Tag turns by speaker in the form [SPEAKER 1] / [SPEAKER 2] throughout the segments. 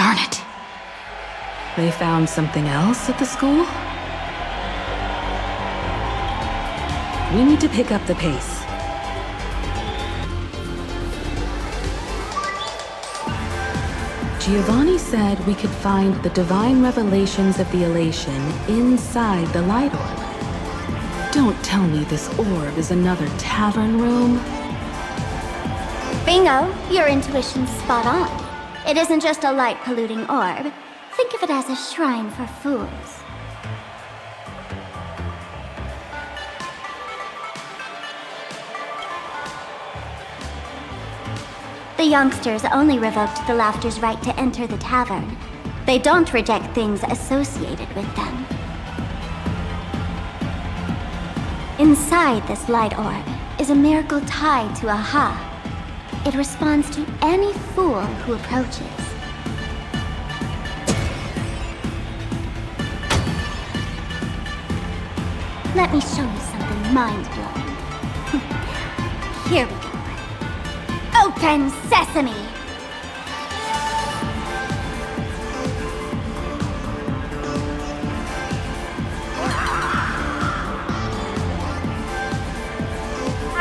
[SPEAKER 1] Darn it. They found something else at the school? We need to pick up the pace. Giovanni said we could find the divine revelations of the elation inside the light orb. Don't tell me this orb is another tavern room.
[SPEAKER 2] Bingo, your intuition's spot on. It isn't just a light-polluting orb. Think of it as a shrine for fools. The youngsters only revoked the Laughter's right to enter the tavern. They don't reject things associated with them. Inside this light orb is a miracle tied to Aha. It responds to any fool who approaches. Let me show you something mind-blowing. Here we go. Open sesame!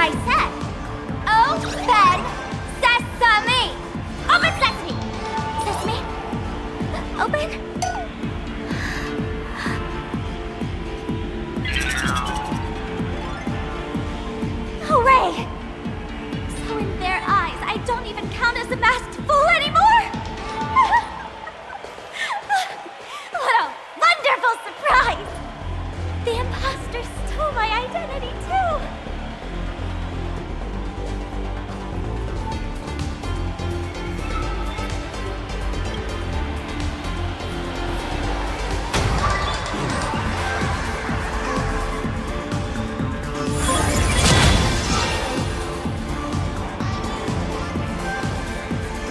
[SPEAKER 2] I said, open sesame! Open sesame! Sesame? Open? Hooray! So in their eyes, I don't even count as a masked fool anymore! What a wonderful surprise! The imposter stole my identity too!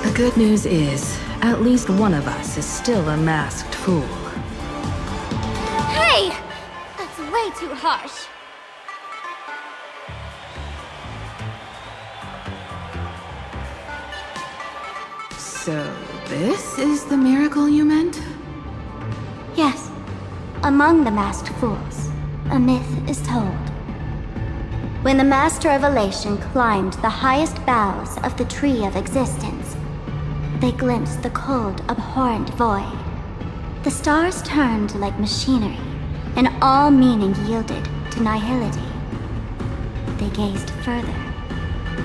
[SPEAKER 1] The good news is, at least one of us is still a masked fool.
[SPEAKER 2] Hey! That's way too harsh.
[SPEAKER 1] So, this is the miracle you meant?
[SPEAKER 2] Yes. Among the masked fools, a myth is told. When the Master of Elation climbed the highest boughs of the Tree of Existence, they glimpsed the cold, abhorrent void. The stars turned like machinery, and all meaning yielded to nihility. They gazed further,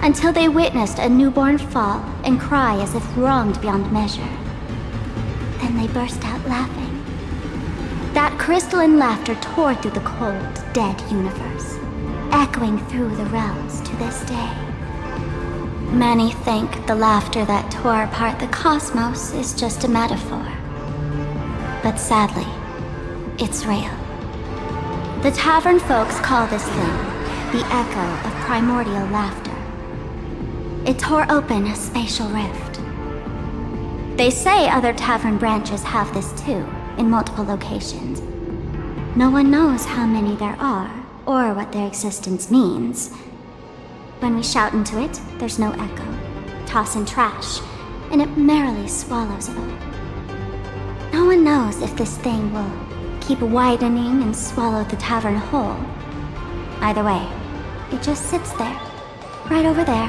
[SPEAKER 2] until they witnessed a newborn fall and cry as if wronged beyond measure. Then they burst out laughing. That crystalline laughter tore through the cold, dead universe, echoing through the realms to this day. Many think the laughter that tore apart the cosmos is just a metaphor. But sadly, it's real. The tavern folks call this thing the echo of primordial laughter. It tore open a spatial rift. They say other tavern branches have this too, in multiple locations. No one knows how many there are, or what their existence means. When we shout into it, there's no echo. Toss in trash, and it merrily swallows it all. No one knows if this thing will keep widening and swallow the tavern whole. Either way, it just sits there, right over there,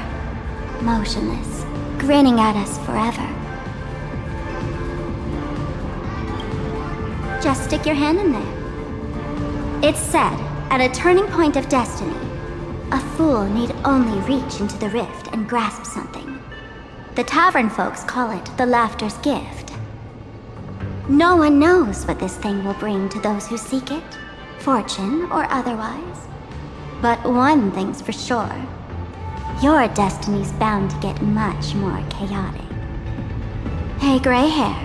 [SPEAKER 2] motionless, grinning at us forever. Just stick your hand in there. It's said, at a turning point of destiny, a fool need only reach into the rift and grasp something. The tavern folks call it the Laughter's Gift. No one knows what this thing will bring to those who seek it, fortune or otherwise. But one thing's for sure. Your destiny's bound to get much more chaotic. Hey, gray hair.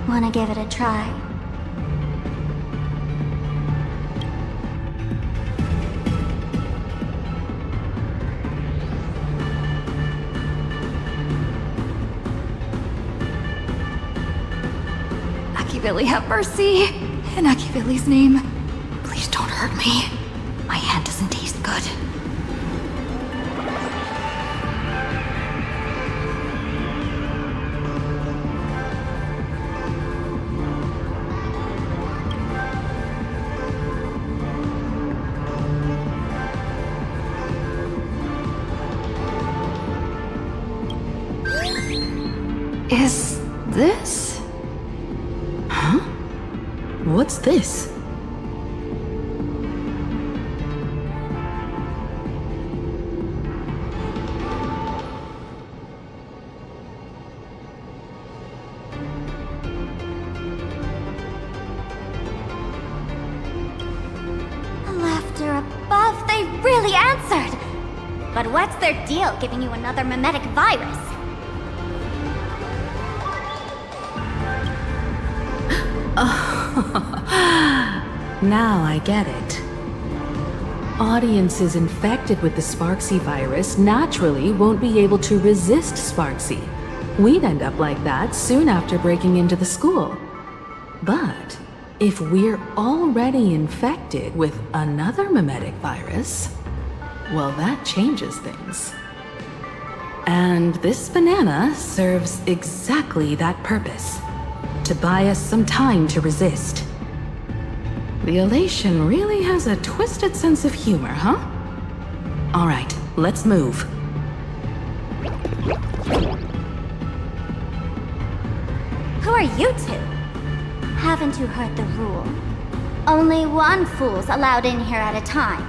[SPEAKER 2] Wanna give it a try?
[SPEAKER 3] Billy, have mercy. In Billy's name, please don't hurt me. My hand doesn't taste good.
[SPEAKER 1] Is this? Huh? What's this?
[SPEAKER 2] Laughter above, they really answered! But what's their deal giving you another mimetic virus?
[SPEAKER 1] Now I get it. Audiences infected with the Sparksy virus naturally won't be able to resist Sparksy. We'd end up like that soon after breaking into the school. But if we're already infected with another mimetic virus, well, that changes things. And this banana serves exactly that purpose. To buy us some time to resist. The elation really has a twisted sense of humor, huh? All right, let's move.
[SPEAKER 2] Who are you two? Haven't you heard the rule? Only one fool's allowed in here at a time.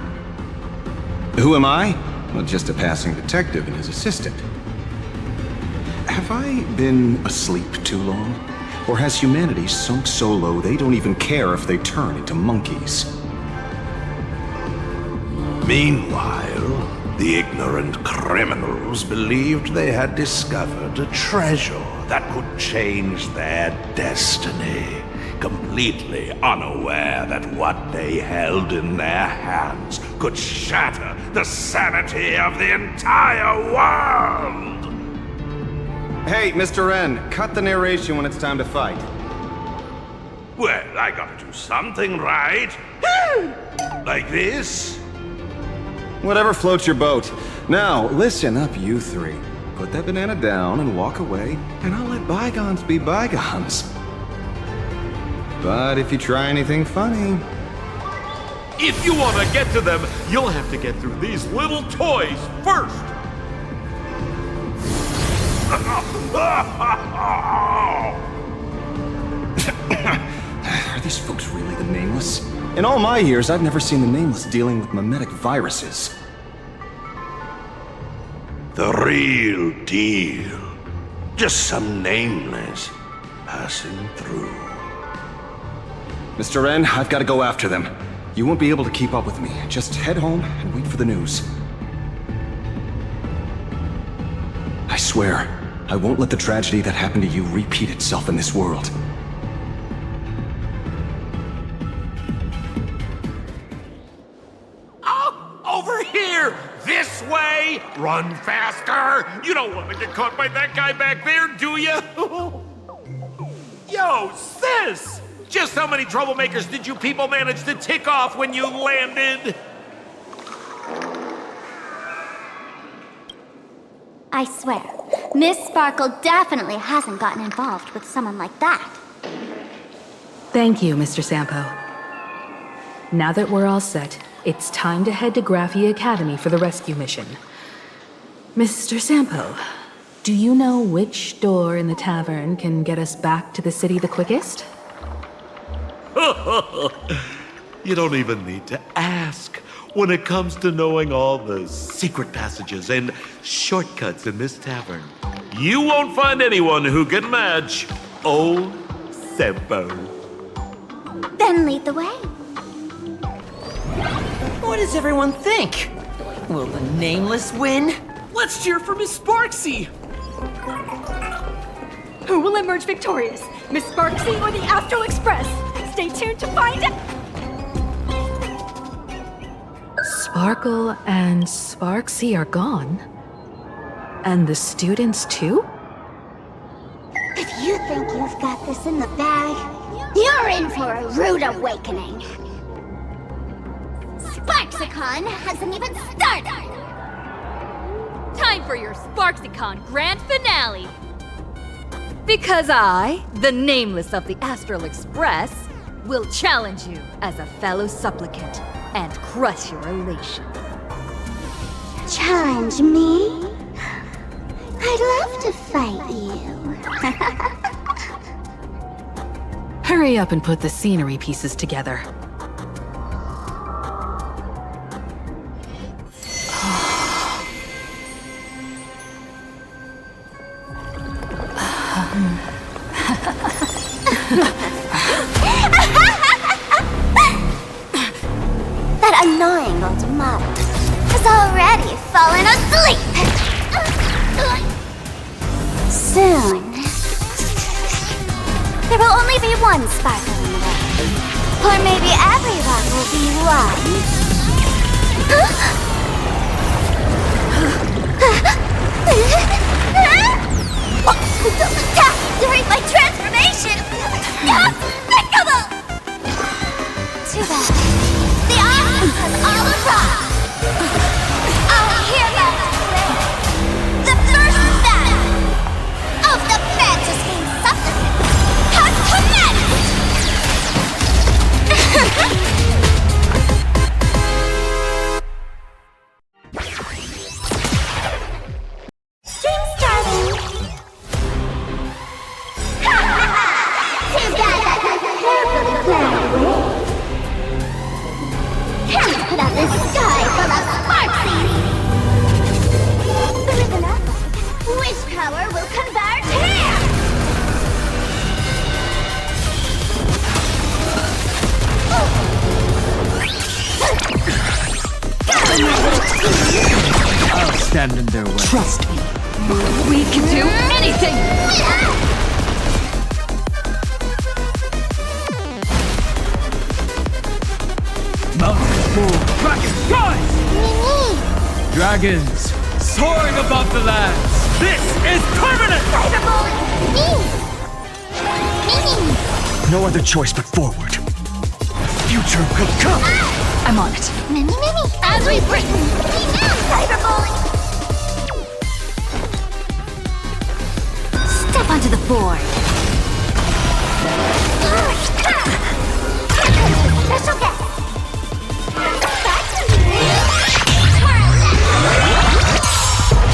[SPEAKER 4] Who am I? Well, just a passing detective and his assistant. Have I been asleep too long? Or has humanity sunk so low they don't even care if they turn into monkeys?
[SPEAKER 5] Meanwhile, the ignorant criminals believed they had discovered a treasure that could change their destiny, completely unaware that what they held in their hands could shatter the sanity of the entire world!
[SPEAKER 4] Hey, Mr. N, cut the narration when it's time to fight.
[SPEAKER 5] Well, I gotta do something, right? Like this?
[SPEAKER 4] Whatever floats your boat. Now, listen up, you three. Put that banana down and walk away, and I'll let bygones be bygones. But if you try anything funny...
[SPEAKER 6] If you want to get to them, you'll have to get through these little toys first!
[SPEAKER 4] Are these folks really the Nameless? In all my years, I've never seen the Nameless dealing with mimetic viruses.
[SPEAKER 5] The real deal. Just some Nameless passing through.
[SPEAKER 4] Mr. N, I've got to go after them. You won't be able to keep up with me. Just head home and wait for the news. I swear, I won't let the tragedy that happened to you repeat itself in this world.
[SPEAKER 6] Oh, over here! This way! Run faster! You don't want to get caught by that guy back there, do you? Yo, sis! Just how many troublemakers did you people manage to tick off when you landed?
[SPEAKER 2] I swear, Miss Sparkle definitely hasn't gotten involved with someone like that.
[SPEAKER 1] Thank you, Mr. Sampo. Now that we're all set, it's time to head to Graphia Academy for the rescue mission. Mr. Sampo, do you know which door in the tavern can get us back to the city the quickest?
[SPEAKER 6] You don't even need to ask when it comes to knowing all the secret passages and shortcuts in this tavern. You won't find anyone who can match old Sempo.
[SPEAKER 2] Then lead the way.
[SPEAKER 7] What does everyone think? Will the Nameless win? Let's cheer for Miss Sparksy!
[SPEAKER 8] Who will emerge victorious? Miss Sparksy or the Astral Express? Stay tuned to find out!
[SPEAKER 1] Sparkle and Sparksy are gone. And the students too?
[SPEAKER 2] If you think you've got this in the bag, you're in for a rude awakening. Sparksicon hasn't even started!
[SPEAKER 9] Time for your Sparksicon grand finale! Because I, the Nameless of the Astral Express, will challenge you as a fellow supplicant and crush your elation.
[SPEAKER 2] Challenge me? I'd love to fight you.
[SPEAKER 1] Hurry up and put the scenery pieces together.
[SPEAKER 2] That annoying old model has already fallen asleep. Soon, there will only be one sparkle in the world. Or maybe everyone will be one. Don't attack during my transformation! Despicable! Too bad. The audience has all arrived! I hereby declare the first battle of the Fantasy Supplement has Stream starting! Can't put out this sky full of sparksies! There is an outline. Wish power will convert here!
[SPEAKER 10] I'll stand in their way.
[SPEAKER 7] Trust me.
[SPEAKER 9] We can do anything!
[SPEAKER 10] Mountains move. Dragons rise! Dragons soaring above the lands. This is permanent! No other choice but forward. Future could come.
[SPEAKER 3] I'm on it.
[SPEAKER 2] As we've written, cyberbullying!
[SPEAKER 3] Step onto the board.
[SPEAKER 2] Special guest!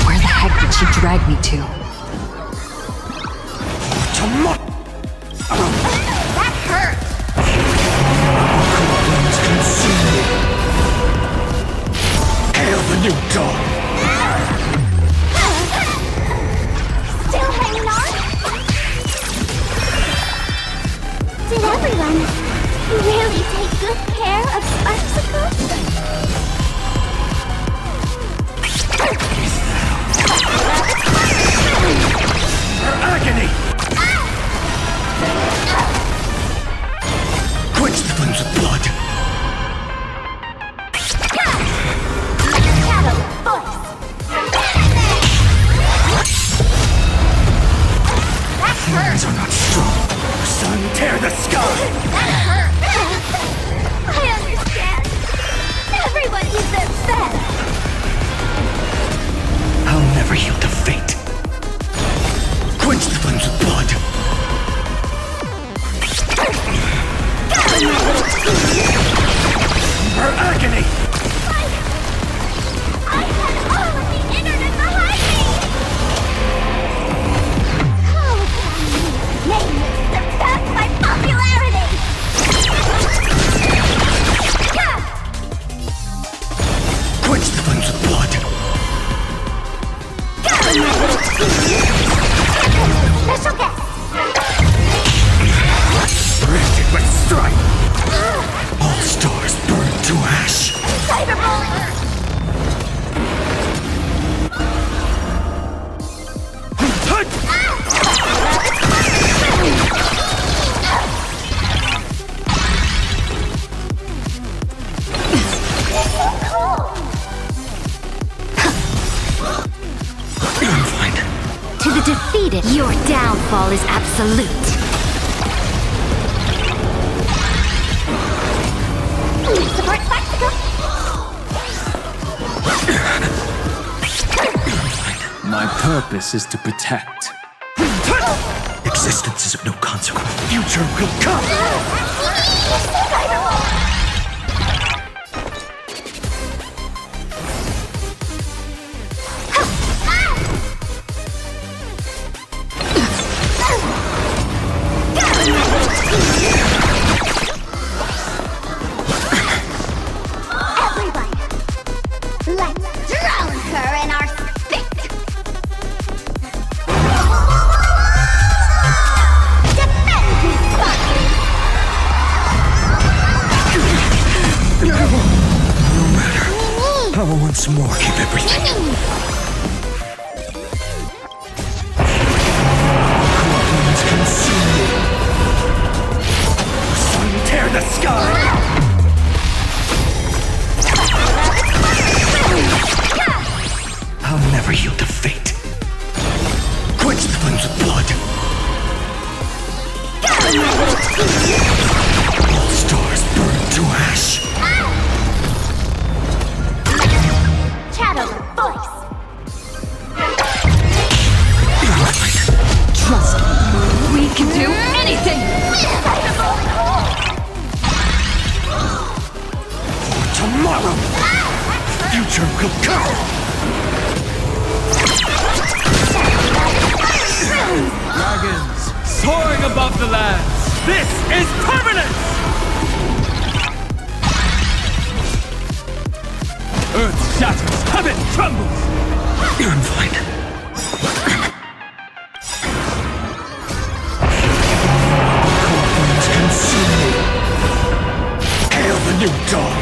[SPEAKER 3] Where the heck did she drag me to?
[SPEAKER 2] That hurt!
[SPEAKER 10] Winds consume me. Hail the new dawn.
[SPEAKER 2] Still hanging on? Did everyone really take good care of Sparksicle?
[SPEAKER 10] Her agony. Quench the flames with blood.
[SPEAKER 2] Shadow voice! That hurt!
[SPEAKER 10] Hands are not strong. Sun, tear the sky.
[SPEAKER 2] That hurt! I understand. Everyone needs their best.
[SPEAKER 10] I'll never yield to fate. Quench the flames with blood. Her agony.
[SPEAKER 2] I had all of the internet behind me! How can you name it surpass my popularity?
[SPEAKER 10] Quench the flames with blood.
[SPEAKER 2] Special guest!
[SPEAKER 10] Branded by strife. All stars burn to ash.
[SPEAKER 2] Cyberbullying!
[SPEAKER 3] To the defeated, your downfall is absolute.
[SPEAKER 2] Support Sparksicle!
[SPEAKER 10] My purpose is to protect. Existence is of no consequence. Future will come. once more keep everything. Corpulence consume me. The sun tear the sky! I'll never yield to fate. Quench the flames with blood. All stars burn to ash.
[SPEAKER 2] Shadow voice.
[SPEAKER 9] Trust me, we can do anything!
[SPEAKER 10] For tomorrow, future will come.
[SPEAKER 11] Dragons, soaring above the lands. This is permanence! Earth shatters, heaven trembles!
[SPEAKER 10] You're fine. Corpulence consume me. Hail the new dawn!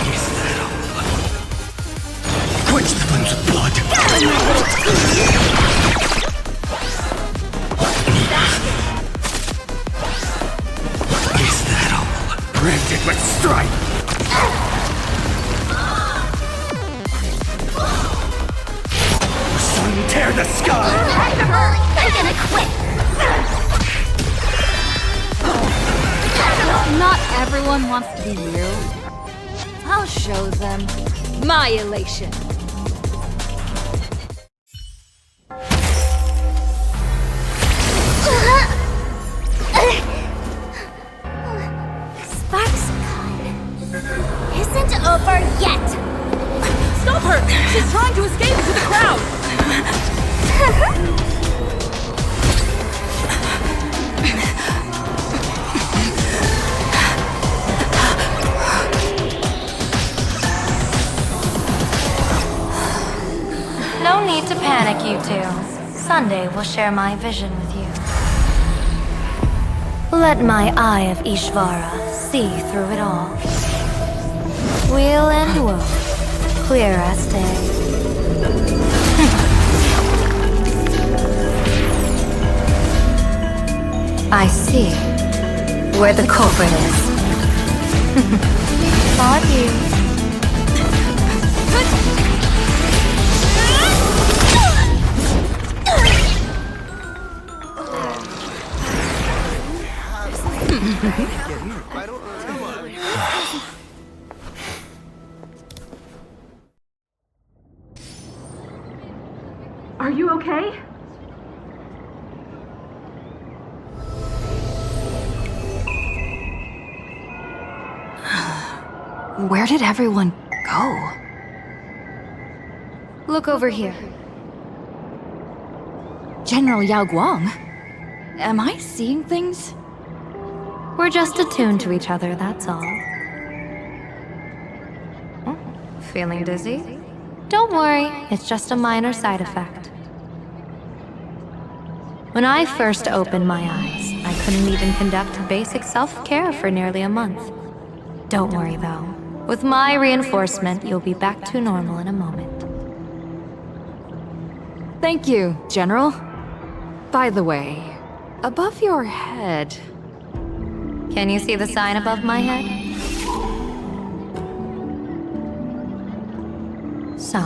[SPEAKER 10] Is that all? Quench the flames with blood. Is that all? Branded with strife. The sun tear the sky.
[SPEAKER 2] I'm gonna quit.
[SPEAKER 9] Not everyone wants to be you. I'll show them my elation.
[SPEAKER 2] SparxCon isn't over yet.
[SPEAKER 8] Stop her! She's trying to escape to the crowd!
[SPEAKER 12] No need to panic, you two. Sunday will share my vision with you. Let my eye of Ishvara see through it all. Weal and woe, clear as day. I see where the culprit is. Fought you.
[SPEAKER 8] Are you okay?
[SPEAKER 3] Where did everyone go?
[SPEAKER 12] Look over here.
[SPEAKER 3] General Yao Guang? Am I seeing things?
[SPEAKER 12] We're just attuned to each other, that's all. Oh, feeling dizzy? Don't worry, it's just a minor side effect. When I first opened my eyes, I couldn't even conduct basic self-care for nearly a month. Don't worry though. With my reinforcement, you'll be back to normal in a moment.
[SPEAKER 3] Thank you, General. By the way, above your head...
[SPEAKER 12] Can you see the sign above my head? So,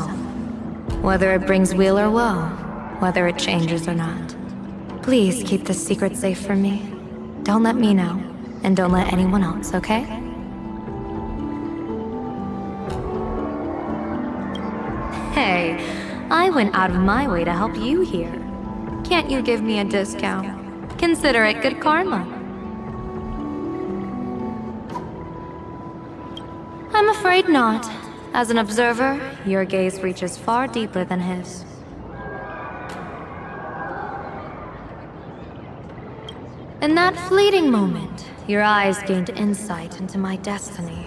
[SPEAKER 12] whether it brings weal or woe, whether it changes or not, please keep this secret safe from me. Don't let me know, and don't let anyone else, okay? Hey, I went out of my way to help you here. Can't you give me a discount? Consider it good karma. I'm afraid not. As an observer, your gaze reaches far deeper than his. In that fleeting moment, your eyes gained insight into my destiny.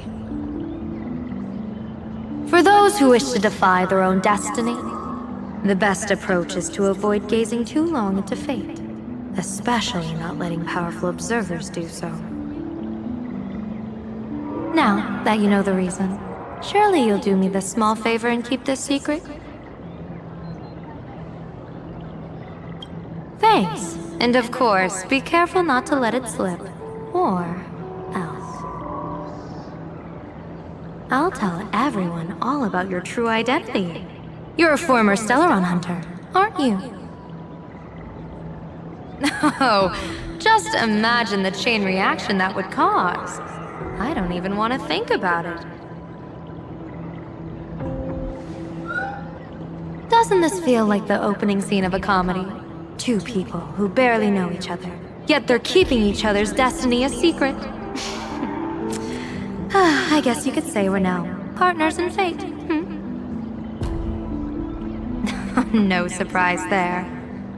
[SPEAKER 12] For those who wish to defy their own destiny, the best approach is to avoid gazing too long into fate, especially not letting powerful observers do so. Now that you know the reason, surely you'll do me this small favor and keep this secret? Thanks. And of course, be careful not to let it slip. Or else. I'll tell everyone all about your true identity. You're a former Stellaron hunter, aren't you? Oh, just imagine the chain reaction that would cause. I don't even want to think about it. Doesn't this feel like the opening scene of a comedy? Two people who barely know each other, yet they're keeping each other's destiny a secret. I guess you could say we're now partners in fate. No surprise there.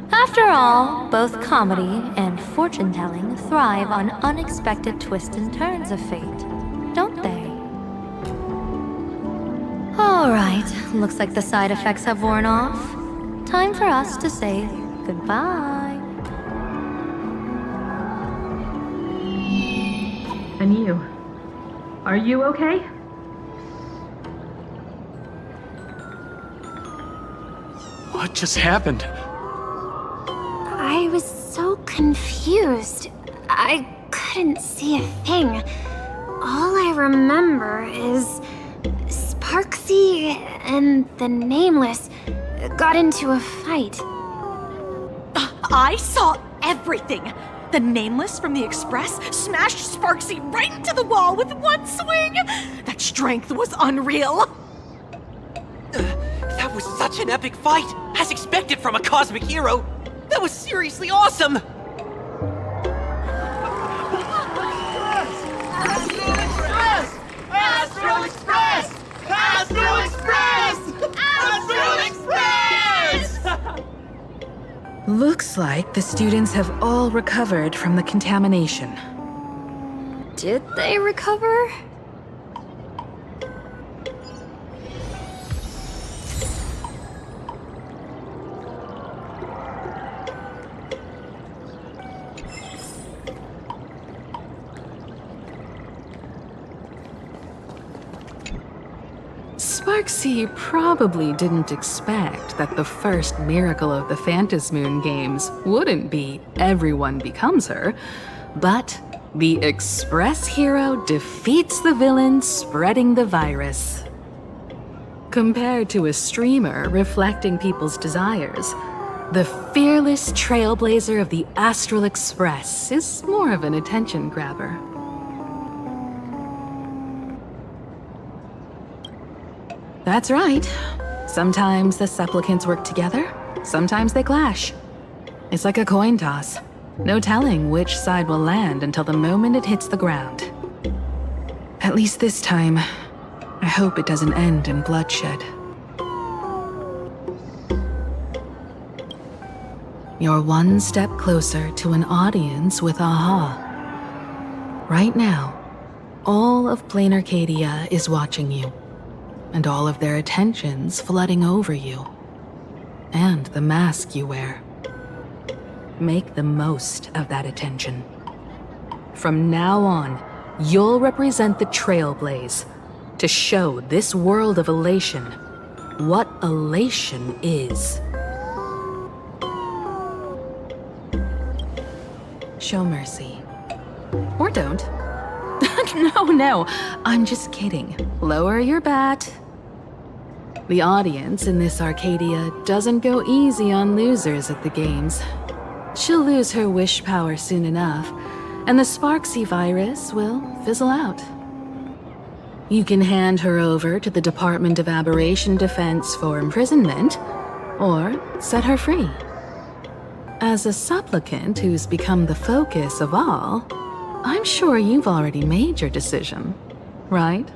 [SPEAKER 12] After all, both comedy and fortune-telling thrive on unexpected twists and turns of fate, don't they? All right, looks like the side effects have worn off. Time for us to say goodbye.
[SPEAKER 1] And you? Are you okay?
[SPEAKER 11] What just happened?
[SPEAKER 13] I was so confused. I couldn't see a thing. All I remember is Sparksy and the Nameless got into a fight.
[SPEAKER 8] I saw everything. The Nameless from the Express smashed Sparksy right into the wall with one swing. That strength was unreal.
[SPEAKER 7] That was such an epic fight, as expected from a cosmic hero. That was seriously awesome!
[SPEAKER 11] Astral Express! Astral Express! Astral Express!
[SPEAKER 1] Looks like the students have all recovered from the contamination.
[SPEAKER 9] Did they recover?
[SPEAKER 1] Sparksy probably didn't expect that the first miracle of the Phantasmoon games wouldn't be everyone becomes her, but the Express hero defeats the villain spreading the virus. Compared to a streamer reflecting people's desires, the fearless trailblazer of the Astral Express is more of an attention grabber. That's right. Sometimes the supplicants work together, sometimes they clash. It's like a coin toss. No telling which side will land until the moment it hits the ground. At least this time, I hope it doesn't end in bloodshed. You're one step closer to an audience with Aha. Right now, all of Plain Arcadia is watching you, and all of their attention's flooding over you, and the mask you wear. Make the most of that attention. From now on, you'll represent the Trailblaze to show this world of elation what elation is. Show mercy. Or don't. No, I'm just kidding. Lower your bat. The audience in this Arcadia doesn't go easy on losers at the games. She'll lose her wish power soon enough, and the Sparksy virus will fizzle out. You can hand her over to the Department of Aberration Defense for imprisonment, or set her free. As a supplicant who's become the focus of all, I'm sure you've already made your decision, right?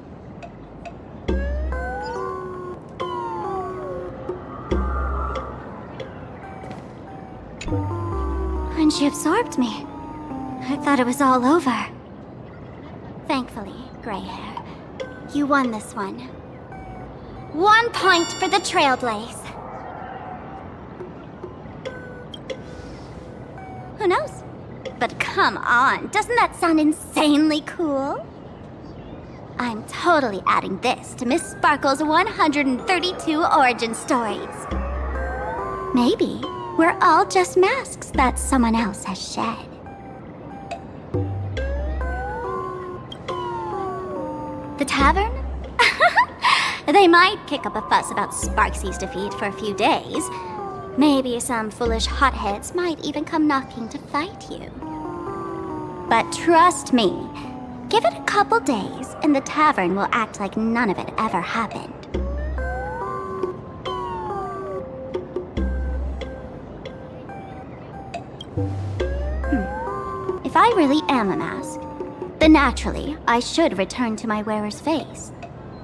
[SPEAKER 2] When she absorbed me, I thought it was all over. Thankfully, Gray Hair, you won this one. 1 point for the Trailblaze. Who knows? But come on, doesn't that sound insanely cool? I'm totally adding this to Miss Sparkle's 132 origin stories. Maybe we're all just masks that someone else has shed. The tavern? They might kick up a fuss about Sparksy's defeat for a few days. Maybe some foolish hotheads might even come knocking to fight you. But trust me, give it a couple days and the tavern will act like none of it ever happened. If I really am a mask, then naturally I should return to my wearer's face.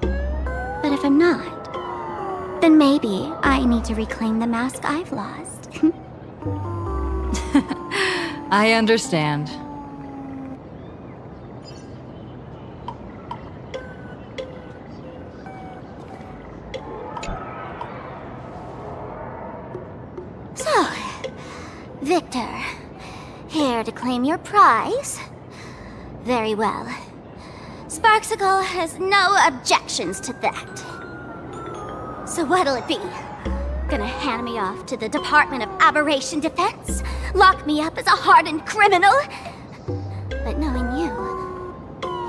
[SPEAKER 2] But if I'm not, then maybe I need to reclaim the mask I've lost.
[SPEAKER 9] I understand.
[SPEAKER 2] So, Victor, here to claim your prize? Very well. Sparksicle has no objections to that. So what'll it be? Gonna hand me off to the Department of Aberration Defense? Lock me up as a hardened criminal? But knowing you,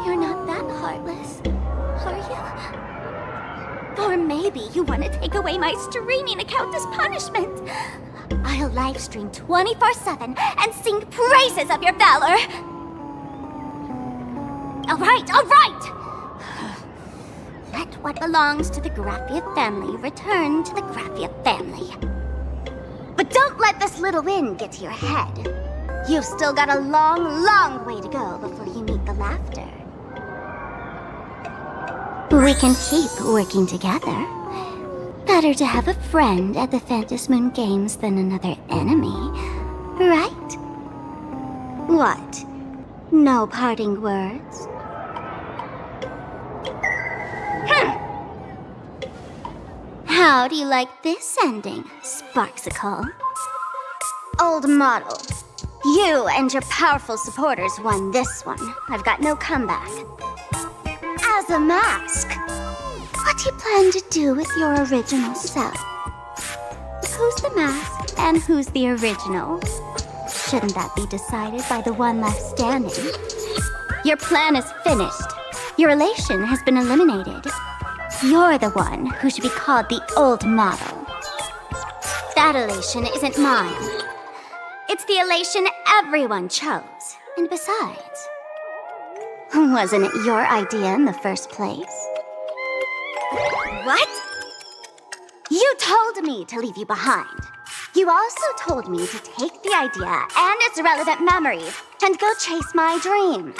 [SPEAKER 2] you're not that heartless, are you? Or maybe you want to take away my streaming account as punishment. I'll livestream 24/7 and sing praises of your valor. All right! Let what belongs to the Graphia family return to the Graphia family. But don't let this little win get to your head. You've still got a long, long way to go before you meet the laughter. We can keep working together. Better to have a friend at the Phantom Moon Games than another enemy, right? What? No parting words? How do you like this ending, Sparksicle? Old model. You and your powerful supporters won this one. I've got no comeback. As a mask, what do you plan to do with your original self? Who's the mask and who's the original? Shouldn't that be decided by the one left standing? Your plan is finished. Your relation has been eliminated. You're the one who should be called the old model. That elation isn't mine. It's the elation everyone chose. And besides, wasn't it your idea in the first place? What? You told me to leave you behind. You also told me to take the idea and its relevant memories and go chase my dreams.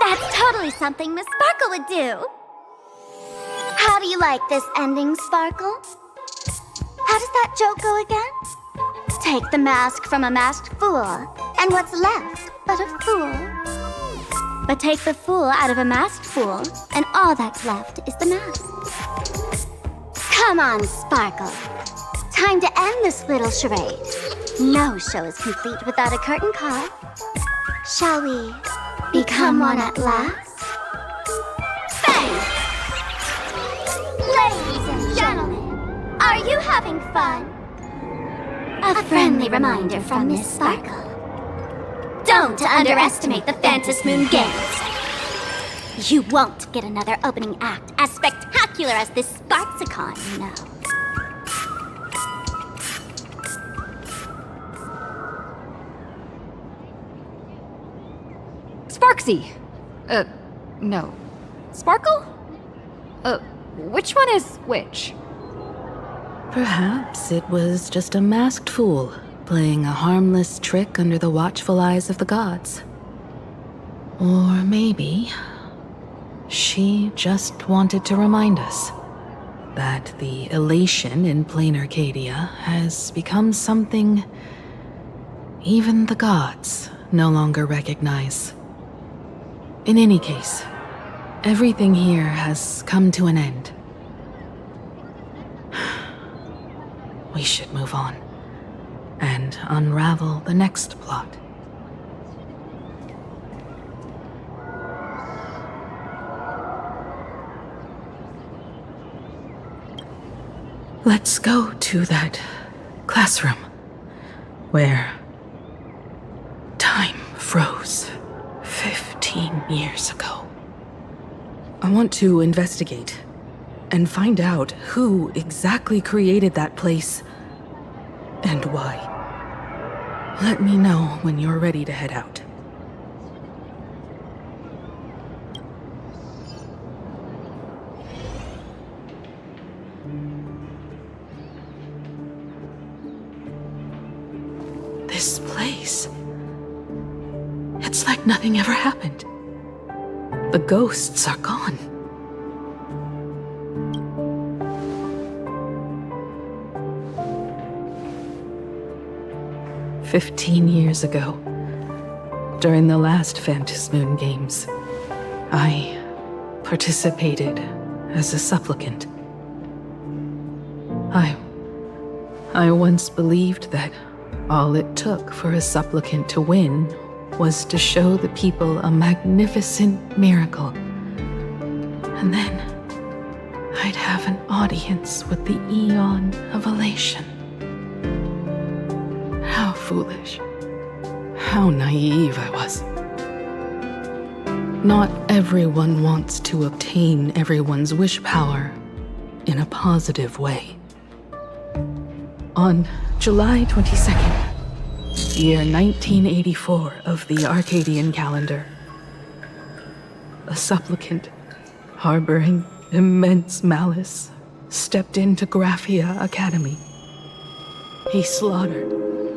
[SPEAKER 2] That's totally something Miss Sparkle would do. How do you like this ending, Sparkle? How does that joke go again? Take the mask from a masked fool, and what's left but a fool? But take the fool out of a masked fool, and all that's left is the mask. Come on, Sparkle. Time to end this little charade. No show is complete without a curtain call. Shall we become one at last? Bang! Ladies and gentlemen, are you having fun? A friendly reminder from Miss Sparkle. Don't underestimate the Phantom Moon Games. You won't get another opening act as spectacular as this Sparksicon, you know.
[SPEAKER 9] Sparksy! No. Sparkle? Which one is which?
[SPEAKER 1] Perhaps it was just a masked fool, playing a harmless trick under the watchful eyes of the gods. Or maybe she just wanted to remind us that the elation in plain Arcadia has become something even the gods no longer recognize. In any case, everything here has come to an end. We should move on and unravel the next plot. Let's go to that classroom where time froze 15 years ago. I want to investigate and find out who exactly created that place and why. Let me know when you're ready to head out. This place. It's like nothing ever happened. The ghosts are gone. "15 years ago, during the last Phantasmoon Games, I participated as a supplicant. I once believed that all it took for a supplicant to win was to show the people a magnificent miracle. And then I'd have an audience with the Eon of Elation. How foolish. How naive I was. Not everyone wants to obtain everyone's wish power in a positive way. On July 22nd, year 1984 of the Arcadian calendar, a supplicant harboring immense malice stepped into Graphia Academy. He slaughtered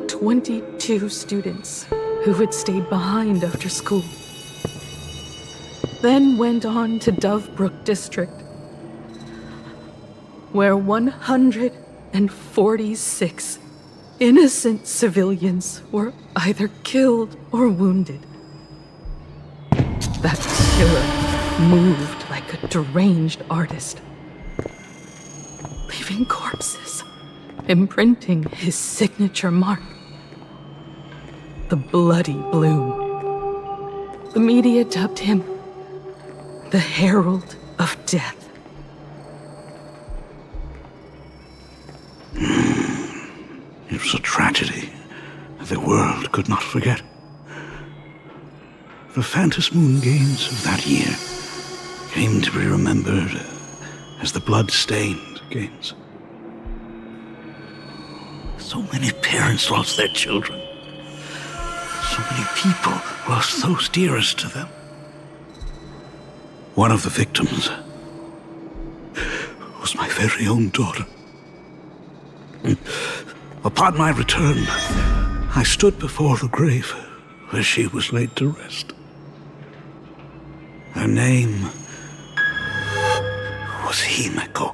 [SPEAKER 1] 22 students who had stayed behind after school, then went on to Dovebrook District, where 146 innocent civilians were either killed or wounded. That killer moved like a deranged artist, leaving corpses, imprinting his signature mark, the Bloody Bloom. The media dubbed him the Herald of Death.
[SPEAKER 5] It was a tragedy the world could not forget. The Phantasmoon Games of that year came to be remembered as the Blood-Stained Games. So many parents lost their children. So many people lost those dearest to them. One of the victims was my very own daughter. Upon my return, I stood before the grave where she was laid to rest. Her name was Himeko.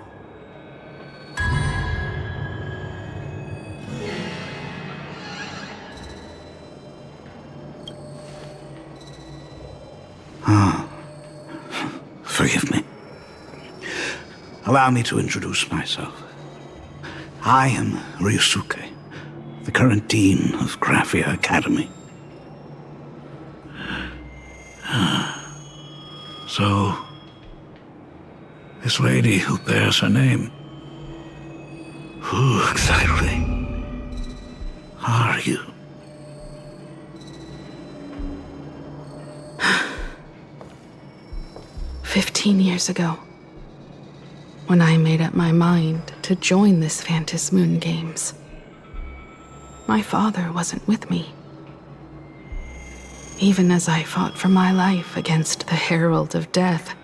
[SPEAKER 5] Forgive me. Allow me to introduce myself. I am Ryusuke, the current dean of Graphia Academy. So, this lady who bears her name, who exactly are you?
[SPEAKER 1] "15 years ago, when I made up my mind to join this Phantasmoon Games, my father wasn't with me. Even as I fought for my life against the Herald of Death,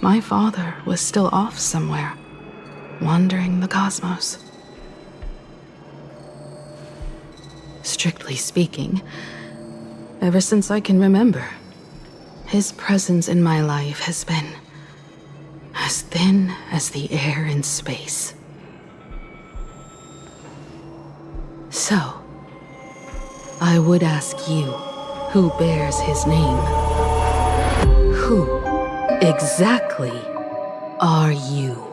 [SPEAKER 1] my father was still off somewhere, wandering the cosmos. Strictly speaking, ever since I can remember, his presence in my life has been as thin as the air in space. So, I would ask you, who bears his name? Who exactly are you?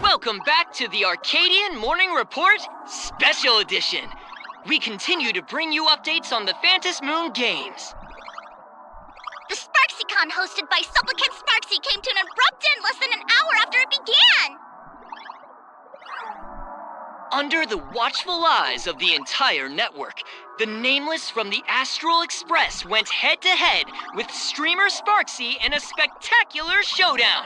[SPEAKER 14] Welcome back to the Arcadian Morning Report Special Edition.
[SPEAKER 7] we continue to bring you updates on the Phantom Moon games.
[SPEAKER 2] The SparksyCon hosted by Supplicant Sparksy came to an abrupt end less than an hour after it began!
[SPEAKER 7] Under the watchful eyes of the entire network, the Nameless from the Astral Express went head-to-head with streamer Sparksy in a spectacular showdown.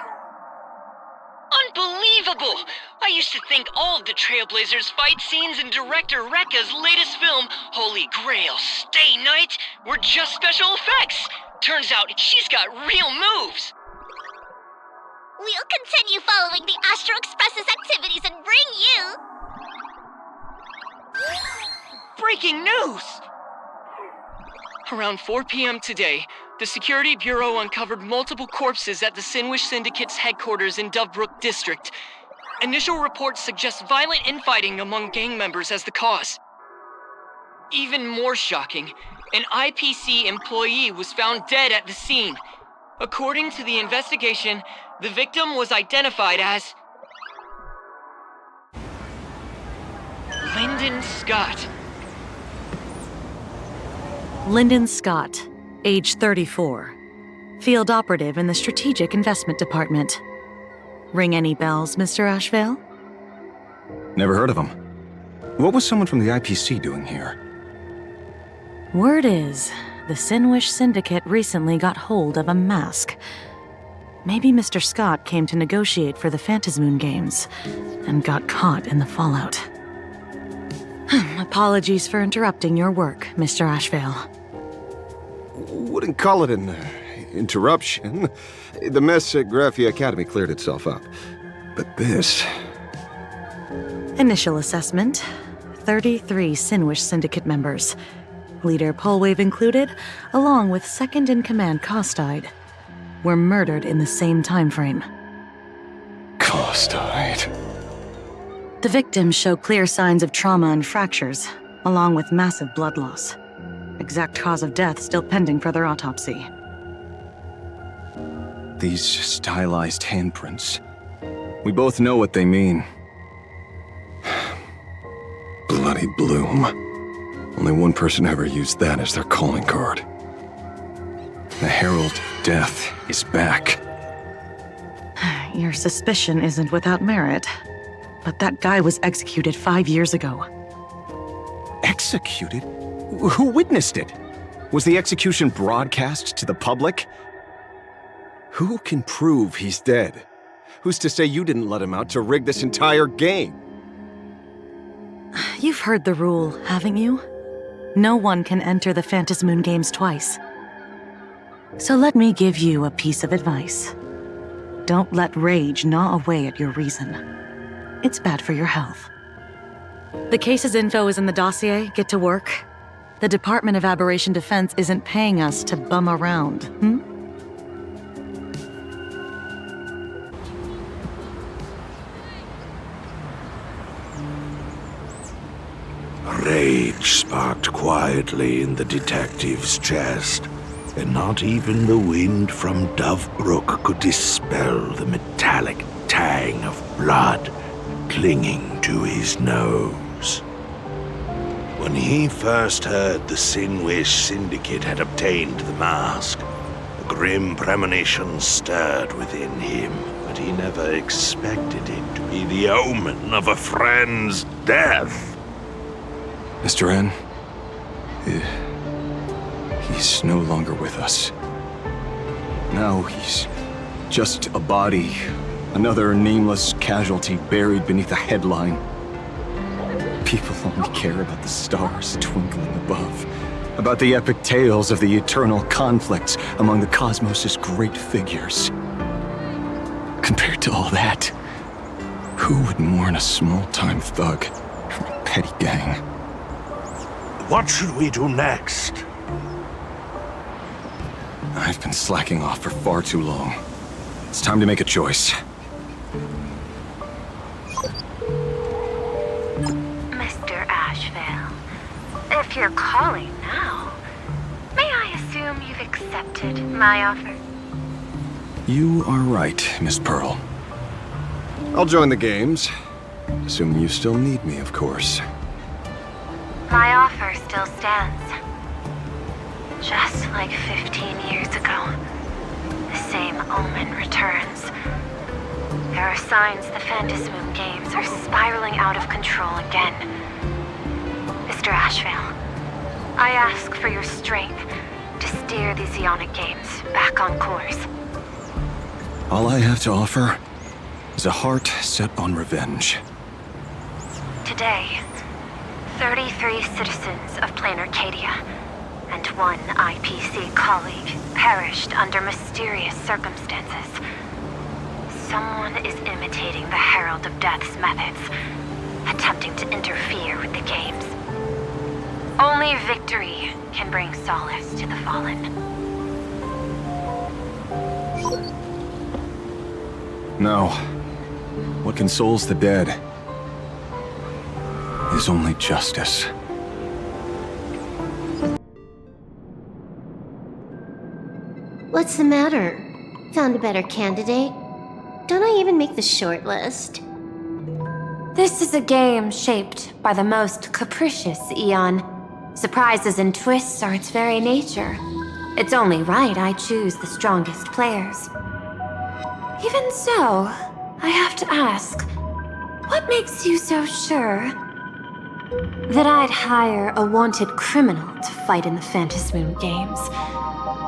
[SPEAKER 7] Unbelievable! I used to think all of the Trailblazers' fight scenes in director Rekka's latest film, Holy Grail Stay Night, were just special effects. Turns out she's got real moves.
[SPEAKER 2] We'll continue following the Astro Express's activities and bring you...
[SPEAKER 7] Breaking news! Around 4 p.m. today, the Security Bureau uncovered multiple corpses at the Sinwish Syndicate's headquarters in Dovebrook District. Initial reports suggest violent infighting among gang members as the cause. Even more shocking, an IPC employee was found dead at the scene. According to the investigation, the victim was identified as Lyndon Scott.
[SPEAKER 14] Lyndon Scott, age 34. Field operative in the Strategic Investment Department. Ring any bells, Mr. Ashvale?
[SPEAKER 4] Never heard of him. What was someone from the IPC doing here?
[SPEAKER 14] Word is, the Sinwish Syndicate recently got hold of a mask. Maybe Mr. Scott came to negotiate for the Phantom Moon games, and got caught in the fallout. Apologies for interrupting your work, Mr. Ashvale.
[SPEAKER 4] Wouldn't call it an interruption. The mess at Graphia Academy cleared itself up. But this...
[SPEAKER 14] Initial assessment, 33 Sinwish Syndicate members. Leader Polwave included, along with second-in-command Costide, were murdered in the same time frame.
[SPEAKER 4] Costide.
[SPEAKER 14] The victims show clear signs of trauma and fractures, along with massive blood loss. Exact cause of death still pending further autopsy.
[SPEAKER 4] These stylized handprints. We both know what they mean. Bloody Bloom. Only one person ever used that as their calling card. The Herald of Death is back.
[SPEAKER 14] Your suspicion isn't without merit, but that guy was executed 5 years ago.
[SPEAKER 4] Executed? Who witnessed it? Was the execution broadcast to the public? Who can prove he's dead? Who's to say you didn't let him out to rig this entire game?
[SPEAKER 14] You've heard the rule, haven't you? No one can enter the Phantom Moon games twice. So let me give you a piece of advice. Don't let rage gnaw away at your reason. It's bad for your health. The case's info is in the dossier. Get to work. The Department of Aberration Defense isn't paying us to bum around,
[SPEAKER 5] Rage sparked quietly in the detective's chest, and not even the wind from Dovebrook could dispel the metallic tang of blood clinging to his nose. When he first heard the Sinwish Syndicate had obtained the mask, a grim premonition stirred within him, but he never expected it to be the omen of a friend's death.
[SPEAKER 4] Mr. N, he's no longer with us. Now he's just a body, another nameless casualty buried beneath a headline. People only care about the stars twinkling above, about the epic tales of the eternal conflicts among the cosmos' great figures. Compared to all that, who would mourn a small-time thug from a petty gang?
[SPEAKER 5] What should we do next?
[SPEAKER 4] I've been slacking off for far too long. It's time to make a choice.
[SPEAKER 13] Mr. Ashvale, if you're calling now, may I assume you've accepted my offer?
[SPEAKER 4] You are right, Miss Pearl. I'll join the games. Assuming you still need me, of course.
[SPEAKER 13] My offer offer still stands. Just like 15 years ago, the same omen returns. There are signs the Phantasmoon games are spiraling out of control again. Mr. Ashvale, I ask for your strength to steer these Ionic games back on course.
[SPEAKER 4] All I have to offer is a heart set on revenge.
[SPEAKER 13] Today, 33 citizens of Plain Arcadia and one IPC colleague perished under mysterious circumstances. Someone is imitating the Herald of Death's methods, attempting to interfere with the games. Only victory can bring solace to the fallen.
[SPEAKER 4] No. What consoles the dead is only justice.
[SPEAKER 15] What's the matter? Found a better candidate? Don't I even make the shortlist?
[SPEAKER 12] This is a game shaped by the most capricious Eon. Surprises and twists are its very nature. It's only right I choose the strongest players. Even so, I have to ask, what makes you so sure that I'd hire a wanted criminal to fight in the Phantasmoon games,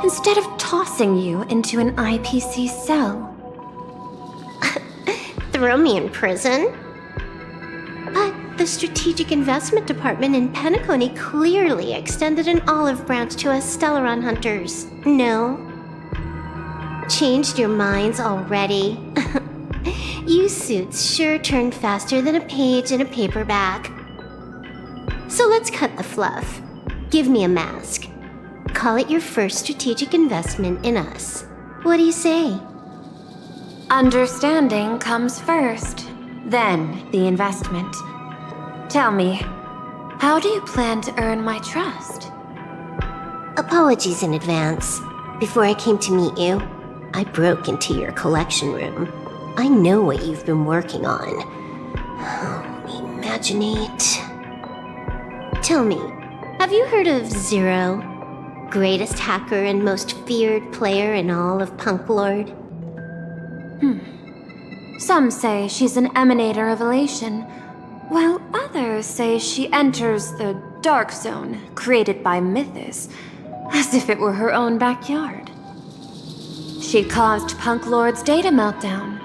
[SPEAKER 12] instead of tossing you into an IPC cell?
[SPEAKER 15] Throw me in prison? But the Strategic Investment Department in Penacony clearly extended an olive branch to us Stellaron hunters. No? Changed your minds already? You suits sure turn faster than a page in a paperback. So let's cut the fluff. Give me a mask. Call it your first strategic investment in us. What do you say?
[SPEAKER 12] Understanding comes first, then the investment. Tell me, how do you plan to earn my trust?
[SPEAKER 15] Apologies in advance. Before I came to meet you, I broke into your collection room. I know what you've been working on. Imaginate. Tell me, have you heard of Zero? Greatest hacker and most feared player in all of Punk Lord?
[SPEAKER 12] Some say she's an emanator of elation, while others say she enters the dark zone created by Mythos, as if it were her own backyard. She caused Punk Lord's data meltdown,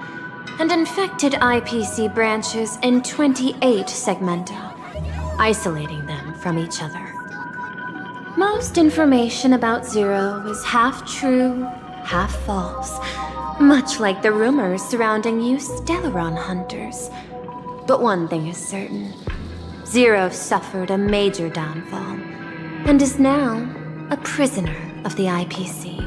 [SPEAKER 12] and infected IPC branches in 28 segmenta, isolating them from each other. Most information about Zero is half true, half false, much like the rumors surrounding you Stellaron hunters. But one thing is certain. Zero suffered a major downfall, and is now a prisoner of the IPC.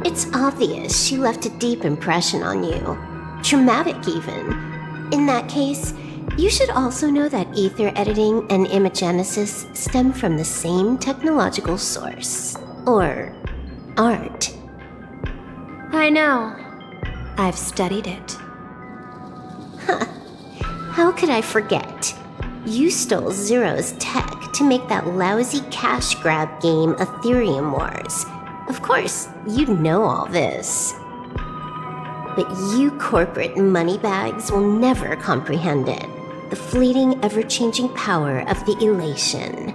[SPEAKER 15] It's obvious she left a deep impression on you. Traumatic, even. In that case, you should also know that ether editing and imagenesis stem from the same technological source. Or art.
[SPEAKER 12] I know. I've studied it.
[SPEAKER 15] How could I forget? You stole Zero's tech to make that lousy cash grab game Ethereum Wars. Of course, you'd know all this. But you corporate moneybags will never comprehend it. The fleeting, ever-changing power of the elation.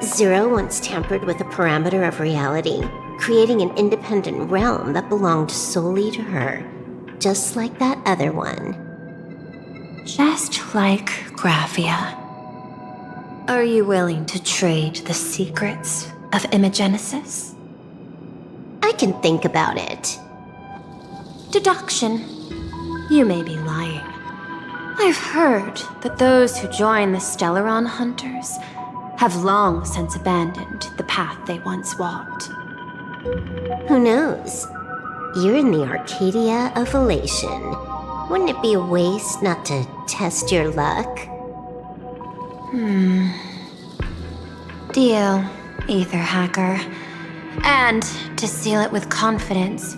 [SPEAKER 15] Zero once tampered with a parameter of reality, creating an independent realm that belonged solely to her, just like that other one.
[SPEAKER 12] Just like Graphia. Are you willing to trade the secrets of imagenesis?
[SPEAKER 15] I can think about it.
[SPEAKER 12] Deduction. You may be lying. I've heard that those who join the Stellaron Hunters have long since abandoned the path they once walked.
[SPEAKER 15] Who knows? You're in the Arcadia of Elation. Wouldn't it be a waste not to test your luck?
[SPEAKER 12] Deal, Ether Hacker. And to seal it with confidence,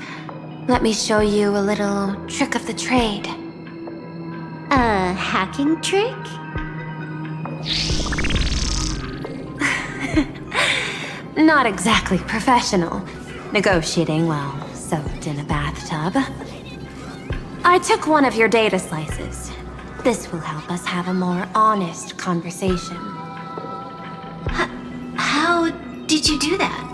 [SPEAKER 12] let me show you a little trick of the trade.
[SPEAKER 15] A hacking trick?
[SPEAKER 12] not exactly professional, negotiating while soaked in a bathtub. I took one of your data slices. This will help us have a more honest conversation.
[SPEAKER 15] How did you do that?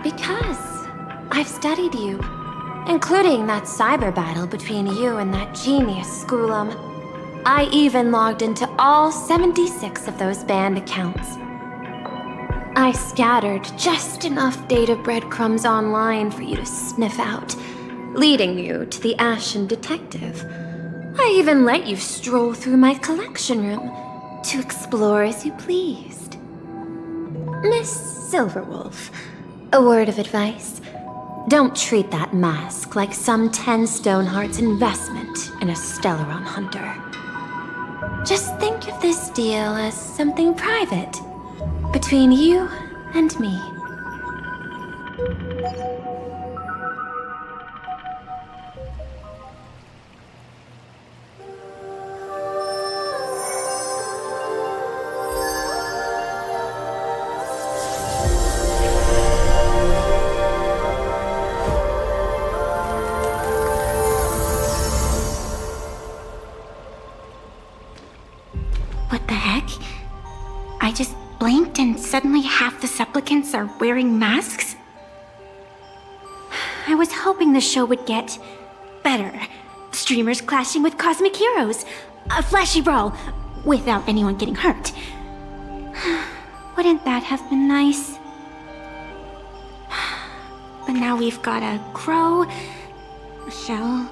[SPEAKER 12] Because I've studied you, including that cyber battle between you and that genius Schoolum. I even logged into all 76 of those banned accounts. I scattered just enough data breadcrumbs online for you to sniff out, leading you to the Ashen Detective. I even let you stroll through my collection room to explore as you pleased. Miss Silverwolf, a word of advice. Don't treat that mask like some 10 Stonehearts investment in a Stellaron hunter. Just think of this deal as something private, between you and me.
[SPEAKER 16] What the heck? I just blinked and suddenly half the supplicants are wearing masks? I was hoping the show would get better. Streamers clashing with cosmic heroes. A flashy brawl without anyone getting hurt. Wouldn't that have been nice? But now we've got a crow, a shell,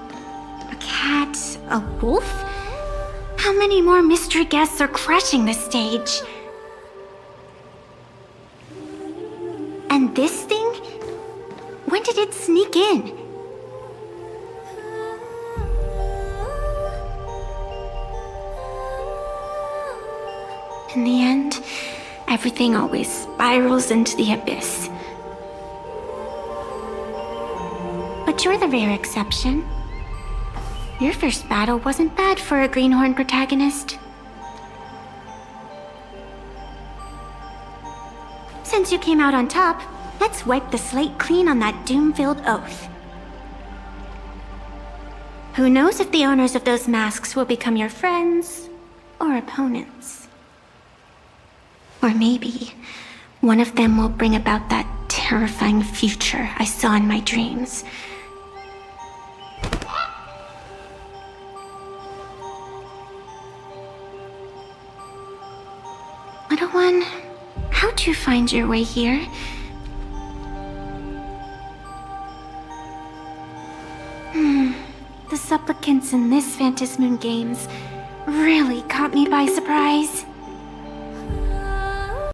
[SPEAKER 16] a cat, a wolf? How many more mystery guests are crashing the stage? And this thing? When did it sneak in? In the end, everything always spirals into the abyss. But you're the rare exception. Your first battle wasn't bad for a greenhorn protagonist. Since you came out on top, let's wipe the slate clean on that doom-filled oath. Who knows if the owners of those masks will become your friends or opponents? Or maybe one of them will bring about that terrifying future I saw in my dreams. Little one, how'd you find your way here? The supplicants in this Phantasmoon Games really caught me by surprise.